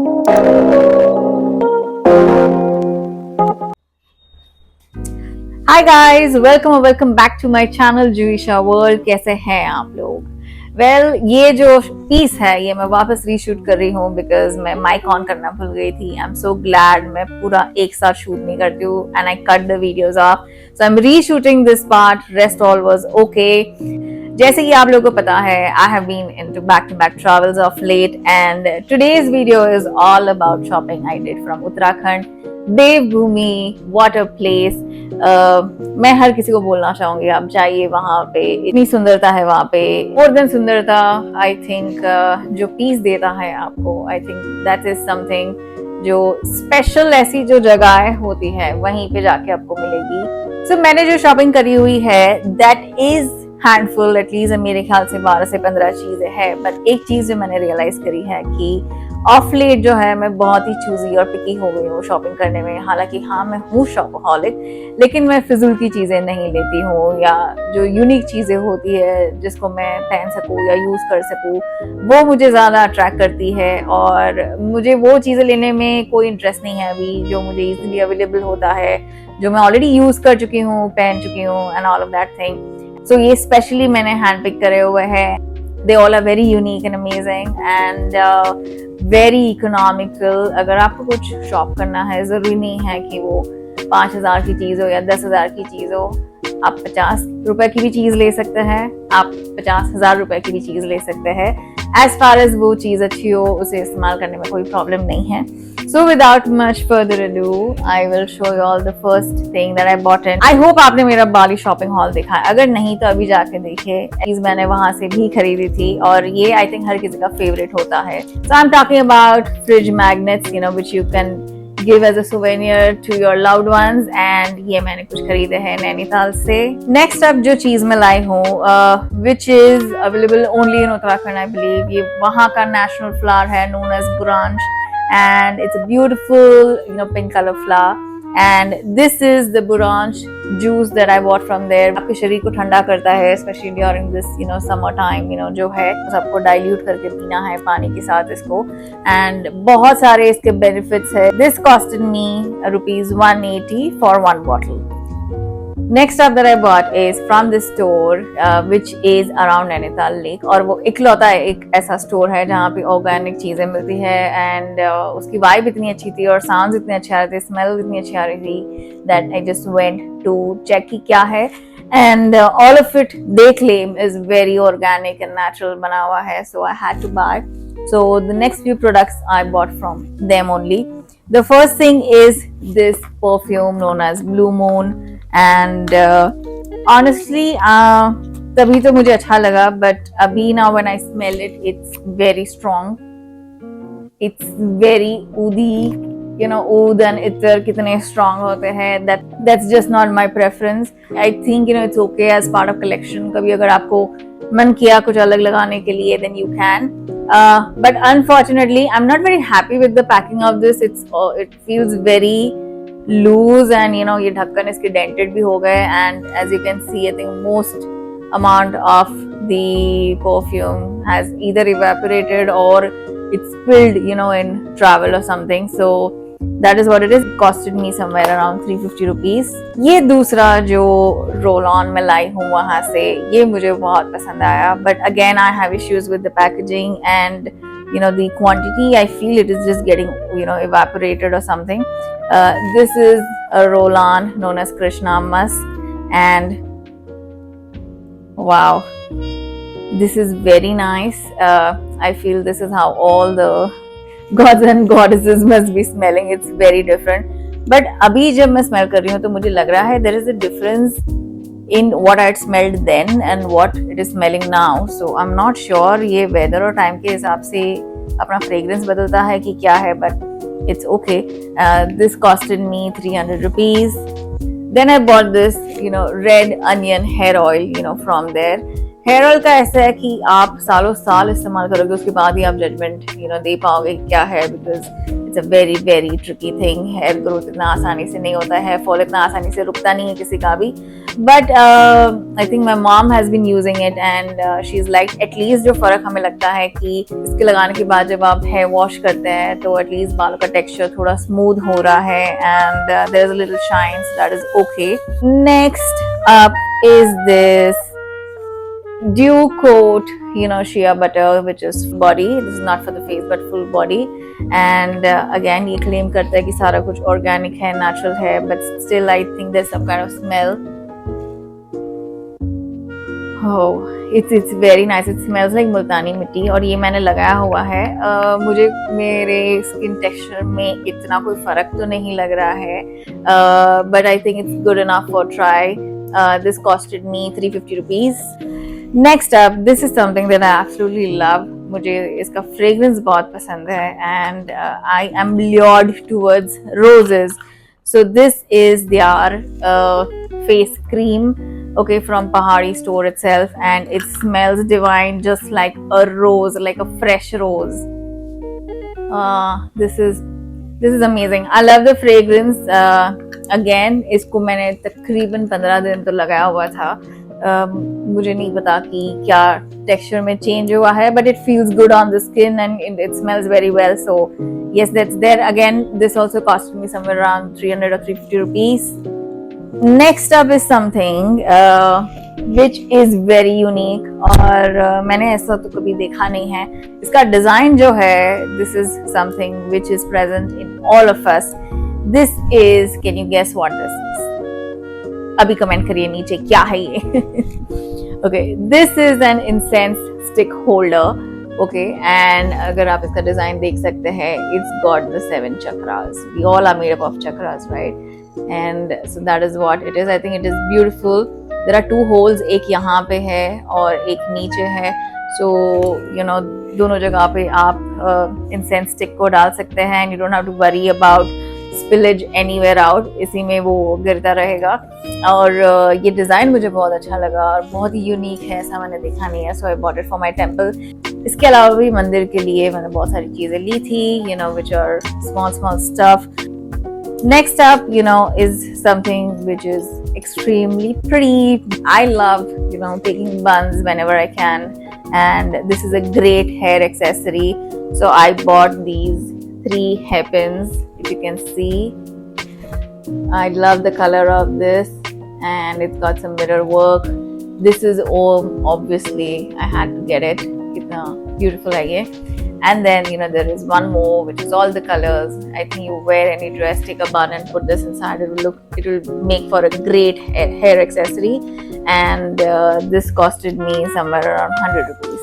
Hi guys, welcome back to my channel Juisha world. कैसे हैं आप लोग? ये जो पीस है ये मैं वापस रीशूट कर रही हूँ बिकॉज मैं माइक ऑन करना भूल गई थी। आई एम सो ग्लैड मैं पूरा एक साथ शूट नहीं करती हूँ and I cut the videos off, so I am reshooting this part. Rest all was okay. जैसे कि आप लोगों को पता है, I have been into back to back travels of late and today's video is all about shopping I did from Uttarakhand. देवभूमि, what a place. मैं हर किसी को बोलना चाहूंगी आप जाइए वहां पे, इतनी सुंदरता है वहां पे। मोर देन सुंदरता, आई थिंक जो पीस देता है आपको, I think that is something जो स्पेशल। ऐसी जो जगह होती है वहीं पे जाके आपको मिलेगी। सो मैंने जो शॉपिंग करी हुई है दैट इज हैंडफुल, एटलीस्ट मेरे ख्याल से 12 से 15 चीजें हैं। बट एक चीज जो मैंने रियलाइज करी है कि ऑफ लेट जो है मैं बहुत ही चूजी और पिकी हो गई हूँ शॉपिंग करने में। हालांकि हाँ, मैं हूँ शॉपहॉलिक, लेकिन मैं फिजूल की चीजें नहीं लेती हूँ, या जो यूनिक चीजें होती है जिसको मैं पहन सकूँ या यूज कर सकूँ वो मुझे ज्यादा अट्रैक्ट करती है। और मुझे वो चीजें लेने में कोई इंटरेस्ट नहीं है अभी जो मुझे इजीली अवेलेबल होता है, जो मैं ऑलरेडी यूज कर चुकी हूँ, पहन चुकी हूँ and all of that thing. So ये स्पेशली मैंने हैंड पिक करे हुए हैं। They all are very unique and amazing and very economical। अगर आपको कुछ शॉप करना है, जरूरी नहीं है कि वो 5,000 की चीज हो या 10,000 की चीज हो। आप 50 रुपए की भी चीज ले सकते हैं, आप 50,000 रुपए की भी चीज ले सकते हैं। एज फार एज वो चीज अच्छी हो, उसे इस्तेमाल करने में कोई प्रॉब्लम नहीं है। So without much further ado, I will show you all the first thing that I bought in. I hope आपने मेरा बाली शॉपिंग हॉल देखा है, अगर नहीं तो अभी जाके देखिए। चीज मैंने वहां से भी खरीदी थी और ये आई थिंक हर किसी का फेवरेट होता है। So I'm talking about fridge magnets, you know, which you can give as a souvenir to your loved ones, and ये मैंने कुछ खरीदे हैं नैनीताल से। Next up जो चीज मैं लाई हूँ, which is available only in Uttarakhand, I believe, ये वहाँ का national flower है known as buranj, and it's a beautiful, you know, pink color flower, and this is the buranj juice that I bought from there। आपके शरीर को ठंडा करता है, especially during this, you know, summer time, you know, जो है सबको dilute करके पीना है पानी के साथ इसको, and बहुत सारे इसके benefits है। This costed me ₹180 for one bottle। Next up that I bought is from this store, which is around Nainital Lake, और वो इकलौता एक ऐसा स्टोर है जहाँ पे ऑर्गेनिक चीजें मिलती है एंड उसकी वाइब इतनी अच्छी थी और साउंड्स इतने अच्छे आ रहे थे, स्मेल इतनी अच्छी आ रही थी that I just went to check कि क्या है, and all of it they claim is very organic and natural बना हुआ है, so I had to buy। So the next few products I bought from them only। The first thing is this perfume known as Blue Moon, and honestly तभी तो मुझे अच्छा लगा, but अभी now when I smell it, it's very strong, it's very oody, you know, oud and इतर कितने strong होते हैं, that's just not my preference। I think, you know, it's okay as part of collection। कभी अगर आपको मन किया कुछ अलग लगाने के लिए then you can, but unfortunately I'm not very happy with the packing of this। it feels very loose and you know ये ढक्कन इसके डेंटेड भी हो गए, and as you can see I think most amount of the perfume has either evaporated और it's spilled, you know, in travel और something. So that is what it is. Costed me somewhere around 350 rupees. ये दूसरा जो roll on मैं लाई हूँ वहां से, ये मुझे बहुत पसंद आया, but again I have issues with the packaging and you know the quantity। I feel it is just getting, you know, evaporated or something। This is a roll-on known as Krishna Musk, and wow, this is very nice। I feel this is how all the gods and goddesses must be smelling। It's very different, but अभी जब मैं smell कर रही हूँ तो मुझे लग रहा है there is a difference in what I had smelled then and what it is smelling now। So I'm not sure ये weather और time के हिसाब से अपना fragrance बदलता है कि क्या है, but it's okay। This costed me 300 rupees। Then I bought this, you know, red onion hair oil, you know, from there। Hair oil का ऐसा है कि आप सालों साल इस्तेमाल करोगे, उसके बाद ही आप जजमेंट, यू नो, दे पाओगे क्या है, because it's a very very tricky thing. Hair growth इतना आसानी से नहीं होता है, हेयर फॉल इतना आसानी से रुकता नहीं है किसी का भी. But I think my mom has been using it and she is like at least जो फर्क हमें लगता है कि इसके लगाने के बाद जब आप हेयर वॉश करते हैं तो एटलीस्ट बालों का टेक्सचर थोड़ा स्मूथ हो रहा है and there is a little shine, so that is okay. Next up is this dew coat, shea butter, which is body. This is not for the face but full body. And again ये claim करता है कि सारा कुछ organic है, natural है, but still I think there's some kind of smell. Oh, it's very nice. It smells like मुल्तानी मिट्टी. और ये मैंने लगाया हुआ है. मुझे मेरे स्किन टेक्सचर में इतना कोई फर्क तो नहीं लग रहा है, but I think it's good enough for try. This costed me 350 rupees. Next up, this is something that I absolutely love. मुझे इसका fragrance बहुत पसंद है and I am lured towards roses. So this is their face cream, okay, from Pahari store itself, and it smells divine, just like a rose, like a fresh rose. This is amazing. I love the fragrance. Again, इसको मैंने तकरीबन 15 दिन तो लगाया हुआ था. मुझे नहीं पता कि क्या टेक्सचर में चेंज हुआ है, but it feels good on the skin and it smells very well. So yes, that's there. Again, this also cost me somewhere around 300 or 350 rupees. Next up is something which is very unique और मैंने ऐसा तो कभी देखा नहीं है. इसका design जो है, this is something which is present in all of us. This is, can you guess what this is? अभी कमेंट करिए नीचे क्या है ये. Okay, this is an incense stick holder. Okay, and अगर आप इसका डिजाइन देख सकते हैं, it's got the 7 chakras. We all are made up of chakras, right? And so that is what it is. I think it is beautiful. There are 2 holes, एक यहाँ पे है और एक नीचे है. So दोनों जगह पे आप incense stick को डाल सकते हैं and you don't have to worry about spillage anywhere out. इसी में वो गिरता रहेगा. और ये डिज़ाइन मुझे बहुत अच्छा लगा और बहुत ही यूनिक है, ऐसा मैंने देखा नहीं है. So I bought it for my temple. इसके अलावा भी मंदिर के लिए मैंने बहुत सारी चीज़ें ली थी, which are small stuff. Next up, is something which is extremely pretty. I love, taking buns whenever I can, and this is a great hair accessory. So I bought these 3 hairpins, if you can see. I love the color of this, and it's got some mirror work. This is all, obviously, I had to get it. Kitna beautiful hai ye. And then there is one more which is all the colors. I think you wear any dress, take a bun and put this inside. It will make for a great hair accessory. And this costed me somewhere around 100 rupees.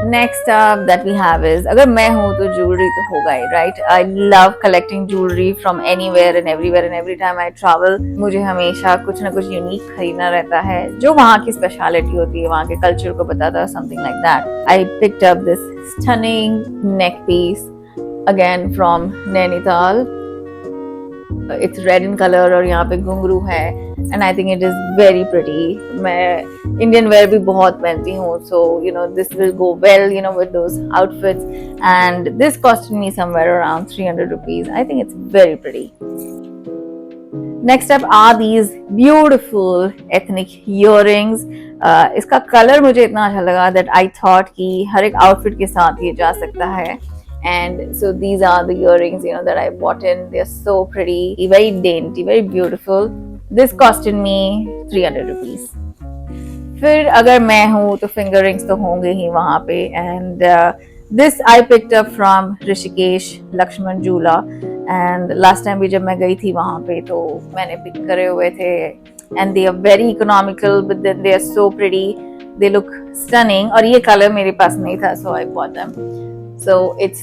Next up that we have is, अगर मैं हूँ तो jewelry तो होगा ही, right? I love collecting jewelry from anywhere and everywhere, and every time I travel मुझे हमेशा कुछ ना कुछ यूनिक खरीदना रहता है जो वहाँ की स्पेशलिटी होती है, वहाँ के कल्चर को बताता है, something like that. I picked up this stunning neck piece again from Nainital. It's red in color और यहाँ पे घुंघरू है, and I think it is very pretty. मैं Indian wear भी बहुत पहनती हूँ, so this will go well with those outfits, and this costed me somewhere around 300 rupees. I think it's very pretty. Next up are these beautiful ethnic earrings. इसका colour मुझे इतना अच्छा लगा that I thought कि हर एक outfit के साथ ये जा सकता है. And so these are the earrings that I bought in. They're so pretty, very dainty, very beautiful. This costed me 300 rupees. फिर अगर मैं हूँ तो finger rings तो होंगे ही वहाँ पे. And this I picked up from Rishikesh Lakshman Jula. And last time भी जब मैं गई थी वहाँ पे तो मैंने pick करे हुए थे. And they are very economical, but then they are so pretty. They look stunning. और ये color मेरे पास नहीं था, so I bought them. So it's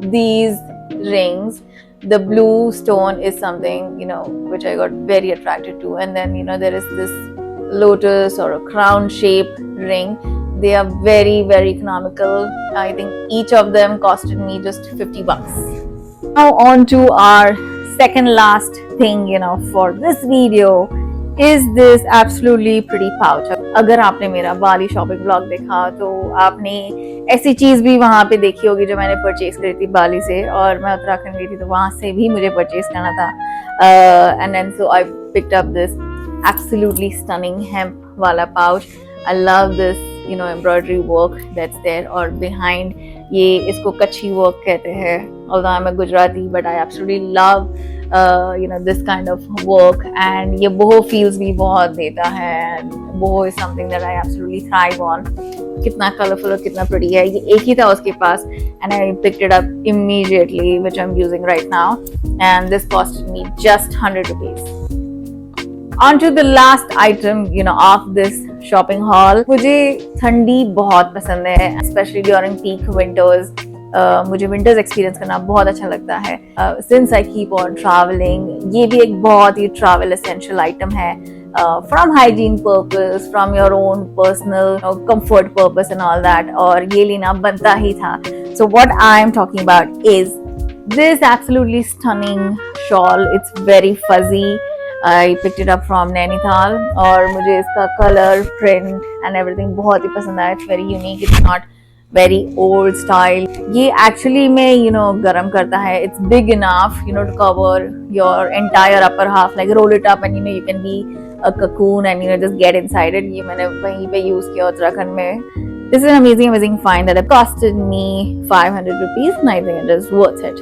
these rings. The blue stone is something which I got very attracted to, and then there is this lotus or a crown shape ring. They are very very economical. I think each of them costed me just 50 bucks. Now on to our second last thing for this video. is this absolutely pretty pouch. अगर आपने मेरा बाली shopping blog देखा तो आपने ऐसी चीज भी वहां पे देखी होगी जो मैंने परचेज करी थी बाली से, और मैं उत्तराखंड गई थी तो वहां से भी मुझे परचेज करना था। And then so I picked up this absolutely stunning hemp wala pouch. I love this, you know, embroidery work that's there, और behind ये इसको कच्ची work कहते हैं. Although I'm a Gujarati, but I absolutely love you know, this kind of work, and ये boho feels भी बहुत देता है, and boho is something that I absolutely thrive on. कितना कलरफुल और कितना pretty है. ये एक ही था उसके पास, and I picked it up immediately, which I'm using right now, and this costed me just 100 rupees. On to the last item, you know, of this shopping haul. मुझे ठंडी बहुत पसंद है, especially during peak winters. मुझे winters experience करना बहुत अच्छा लगता है. Since I keep on traveling, ये भी एक बहुत ही travel essential item है. From hygiene purpose, from your own personal, you know, comfort purpose and all that. और ये लेना बनता ही था. So what I am talking about is this absolutely stunning shawl. It's very fuzzy. I picked it up from Nainital, और मुझे इसका colour, print and everything बहुत ही पसंद आया. It's very unique, it's not very old style. ये actually में you know गर्म करता है. It's big enough you know to cover your entire upper half, like roll it up and you know you can be a cocoon and you know just get inside it. ये मैंने वहीं पे use किया उत्तराखंड में. This is an amazing find that it costed me 500 rupees, and I think it is worth it.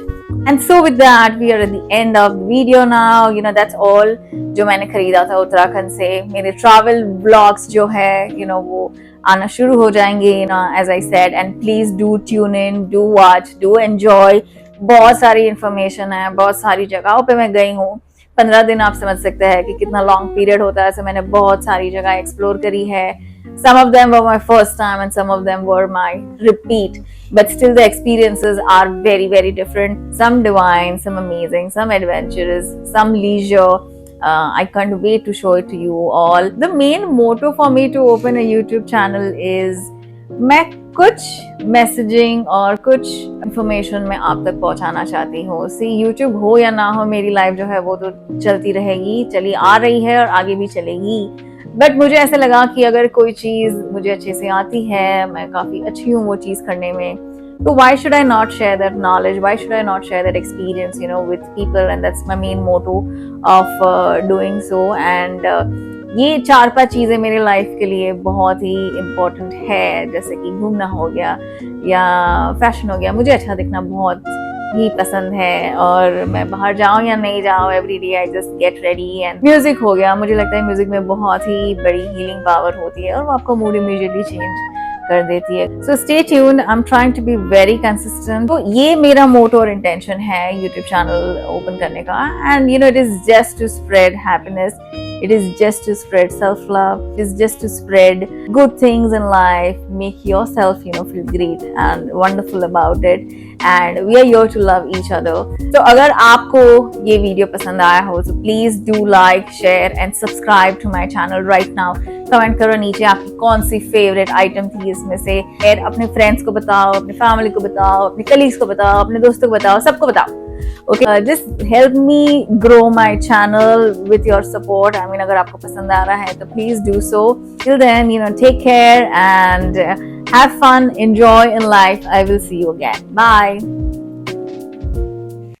And so with that, we are at the end of the video now. You know, that's all जो मैंने खरीदा था उत्तराखंड से. मेरे travel vlogs जो है, you know, वो आना शुरू हो जाएंगे, you know, as I said. And please do tune in, do watch, do enjoy. बहुत सारी information है, बहुत सारी जगहों पे मैं गई हूँ. 15 दिन आप समझ सकते हैं कि कितना लॉन्ग पीरियड होता है. So मैंने बहुत सारी जगह एक्सप्लोर करी है. Some of them were my first time and some of them were my repeat, but still the experiences are very different. Some divine, some amazing, some adventurous, some leisure. I can't wait to show it to you all. The main motto for me to open a YouTube channel is मैं कुछ messaging और कुछ information मैं आप तक पहुंचाना चाहती हूँ. सी YouTube हो या ना हो, मेरी लाइफ जो है वो तो चलती रहेगी, चली आ रही है और आगे भी चलेगी. बट मुझे ऐसा लगा कि अगर कोई चीज़ मुझे अच्छे से आती है, मैं काफ़ी अच्छी हूँ वो चीज़ करने में, तो why should I not share that knowledge? Why should I not share that experience, you know, with people? And that's my main motto of doing so. And ये 4-5 चीज़ें मेरे लाइफ के लिए बहुत ही इम्पोर्टेंट है, जैसे कि घूमना हो गया या फैशन हो गया. मुझे अच्छा दिखना बहुत ही पसंद है, और मैं बाहर जाऊं या नहीं जाऊं, every day I just get ready. And music हो गया. मुझे लगता है म्यूजिक में बहुत ही बड़ी हीलिंग पावर होती है, और वो आपका मूड इमीडिएटली चेंज कर देती है. So stay tuned, I am trying to be very consistent. तो ये मेरा मोटो और इंटेंशन है यूट्यूब चैनल ओपन करने का. And you know it is just to spread happiness, it is just to spread self-love, it is just to spread good things in life, make yourself, you know, feel great and wonderful about it. And we are here to love each other. So अगर आपको ये video पसंद आया हो, so please do like, share and subscribe to my channel right now. Comment करो नीचे आपकी कौन सी फेवरेट आइटम थी इसमें से. फिर अपने फ्रेंड्स को बताओ, अपनी फैमिली को बताओ, अपने कलीग्स को बताओ, अपने दोस्तों को बताओ, सबको बताओ. Okay, just help me grow my channel with your support. I mean, अगर आपको पसंद आ रहा है तो please do so. Till then, you know, take care and have fun, enjoy in life. I will see you again. Bye.